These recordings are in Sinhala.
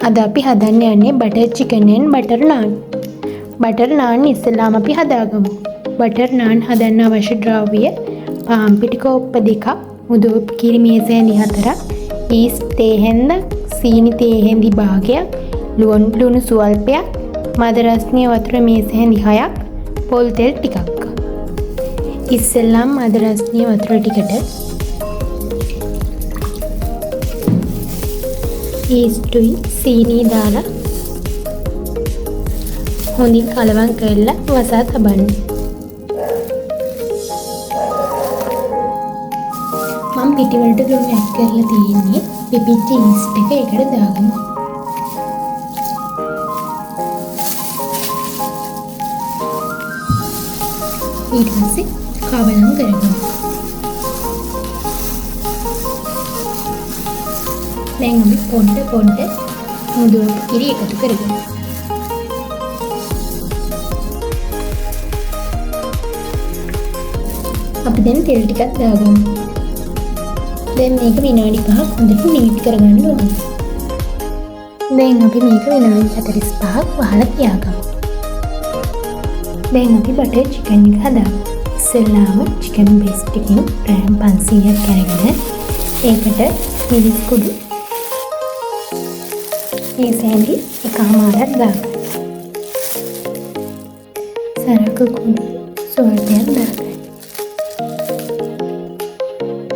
අද අපි හදන්න යන්නේ butter chicken and butter naan. Butter naan ඉස්සෙල්ලාම අපි හදාගමු. බටර් නාන් හදන්න අවශ්‍ය ද්‍රව්‍ය පාන් පිටි කෝප්ප 2ක්, මුදු කිරි මේස හැඳි 4ක්, ඊස්ට් තේ හැන්ද, සීනි තේ හැඳි භාගයක්, ලුණු සුවල්පයක්, මද රස්නිය වතුර මේස හැඳි 6ක්, පොල් තෙල් ටිකක්. ඉස්සෙල්ලාම මද රස්නිය වතුර ටිකට ඊස්ටුයි සීනි දාලා හොඳින් කලවම් කරලා වසා තබන්න. මම පිටි වලට ලුණු ඇඩ් කරලා තියෙන්නේ. පිපිච්ච ඊස්ට් එක ඒකට දාගමු. ඊට පස්සේ කවලම් කරගමු. දැන් අපි පොඩ මුදු කිරි එකතු කරගමු. අපි දැන් තෙල් ටිකක් දාගමු. දැන් මේක විනාඩි 5ක් හොඳට නීට් කරගන්න ඕනේ. දැන් අපි මේක විනාඩි 45ක් වහලා තියාගමු. දැන් අපි බටර් චිකන් එක හදාගමු. ඉස්සෙල්ලාම චිකන් බ්‍රෙස්ට් එකෙන් ග්‍රෑම් 500ක් අරගෙන ඒකට මිරිස් කුඩු මේ සෑඳි එකමාරක් දාගන්න. සරක කුඩු සුවල්පයක් දාගන්න.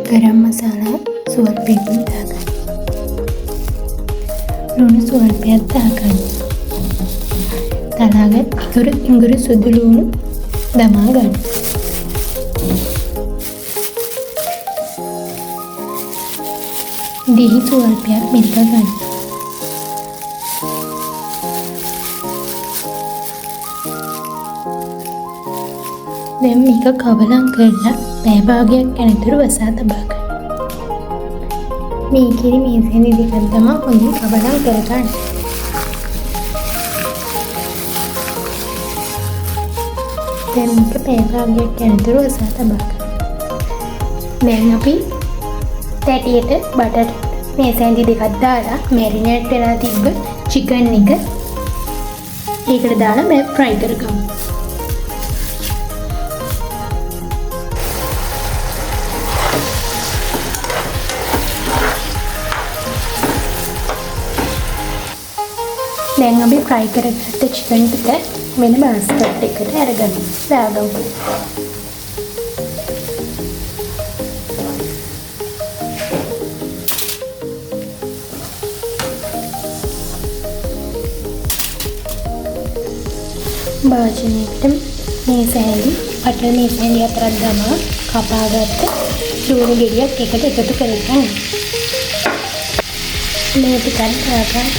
ගරම් මසාලා සුවල්පයකින් දාගන්න. ලුණු සුවල්පයක් දාගන්න. තලාගත් ඉඟුරු සුදු ලුණු දමා ගන්න. දිහි සුවල්පයක් මිරික ගන්න. දැන් මේක කවලම් කරලා පැය භාගයක් යනතුරු වසා තබා ගන්න. මේ කිරි මේස හැඳි දෙකක් තමයි හොඳින් කවලම් කරගන්න. දැන් මේක පැය භාගයක් යනතුරු වසා තබා ගන්න. දැන් අපි තැටියට බටර් මේස හැඳි දෙකක් දාලා මැරිනේට් වෙලා තිබ්බ චිකන් එක ඒකට දාලා ෆ්‍රයි කරගමු. දැන් අපි ෆ්‍රයි කරගත්ත චිකන් ටික වෙන බාස්කට් එකකට අරගෙන දාගමු. භාජනයකට මේස හැඳි බටර් මේස හැඳි 4ක් දමා කපාගත්ත ලුණු ගෙඩියක් එකට එකතු කරගන්න. මේ ටිකක් දාගන්න.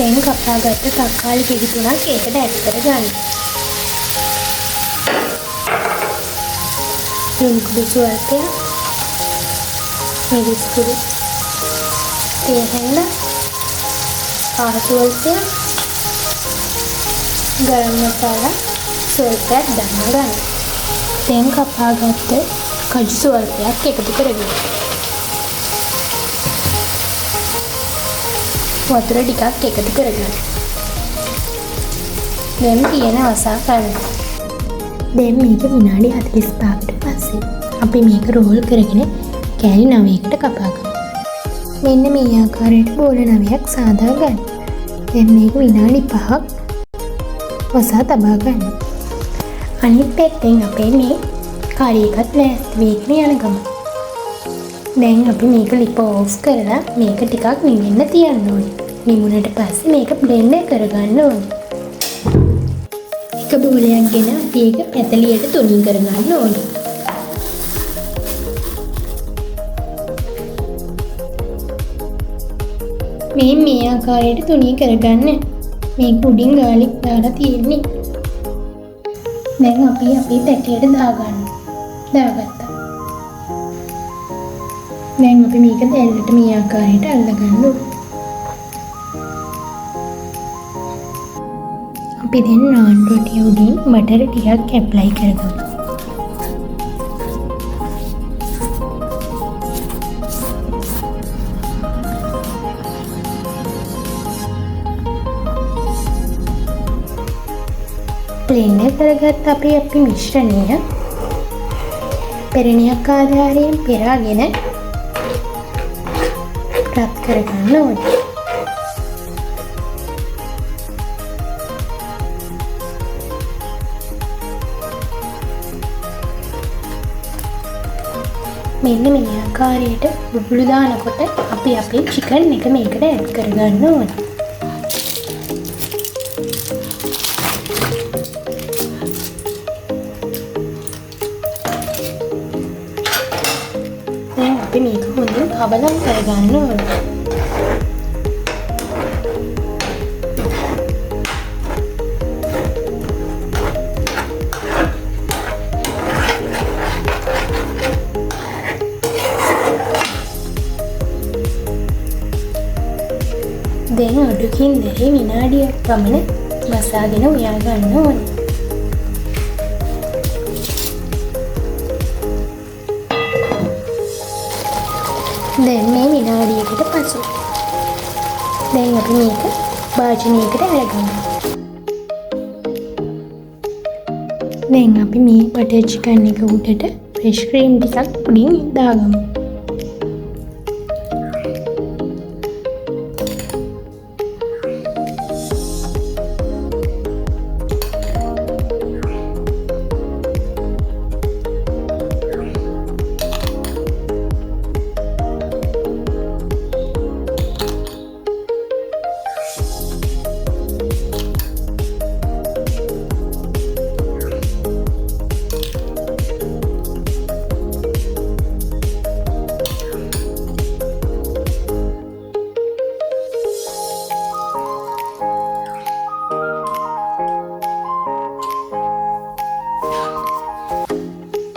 දැන් කපාගත්ත තක්කාලි පිටි 3ක් ඒකට ඇඩ් කරගන්න. ලුණු කුඩු සුවල්පයක්, මිරිස් කුඩු, තේ හැන්ද, පාන් සුවල්පයක්, ගරම් මසාලා සුවල්පයක් දමා ගන්න. දැන් කපාගත්ත කජු සුවල්පයක් එකතු කරගන්න. වතුර ටිකක් එකතු කරගන්න. දැන් තියෙන වසා ගන්න. දැන් මේක විනාඩි 45කට පස්සේ අපි මේක රෝල් කරගෙන කෑලි 9කට කපා ගමු. මෙන්න මේ ආකාරයට බෝල 9ක් සාදා ගන්න. දැන් මේක විනාඩි 5ක් වසා තබා ගන්න. අනිත් පැත්තෙන් අපේ මේ කරි එකත් ලෑස්ති වෙගෙන යන ගමන්. දැන් අපි මේක ලිප ඕෆ් කරලා මේක ටිකක් නිවෙන්න තියන්න ඕනේ. නිමුණට පස්සේ මේක බ්ලෙන්ඩ් කරගන්න ඕනේ. එක බෝලයක් ගෙන අපි ඒක පැතලියට තුනී කරගන්න ඕනේ. මේ ආකාරයට තුනී කරගන්න. මේක උඩින් ගාලික් දාලා තියෙන්නේ. දැන් අපි අපේ පැටියට දාගත්තා. දැන් අපි මේක දැල්ලට මේ ආකාරයට අල්ලගන්න ඕනේ. අපි දැන් නාන් රොටිය උඩින් බටර් ටිකක් ඇප්ලයි කරගමු. බ්ලෙන්ඩ් කරගත් අපි මිශ්‍රණය පෙරණියක් ආධාරයෙන් පෙරාගෙන රත් කරගන්න ඕනේ. මෙන්න මේ ආකාරයට බුබුලු දානකොට අපි අපේ චිකන් එක මේකට ඇඩ් කරගන්න ඕනේ. දැන් අපි මේක හොඳින් කබලම් කරගන්න ඕනේ. දැන් අඩුකින් දැරේ විනාඩියක් පමණ වසාගෙන උයා ගන්න ඕනේ. දැන් මේ විනාඩියකට පසු දැන් අපි මේක භාජනයකට අරගමු. දැන් අපි මේ බටර් චිකන් එක උඩට ෆ්‍රෙෂ් ක්‍රීම් ටිකක් උඩින් දාගමු.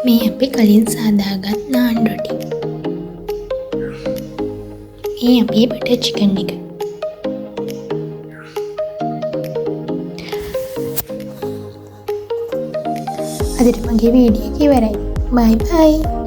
මේ අපි කලින් සාදාගත් නාන් රොටි. මේ අපේ බටර් චිකන් එක. අදට මගේ වීඩියෝ එක ඉවරයි. බයි බයි.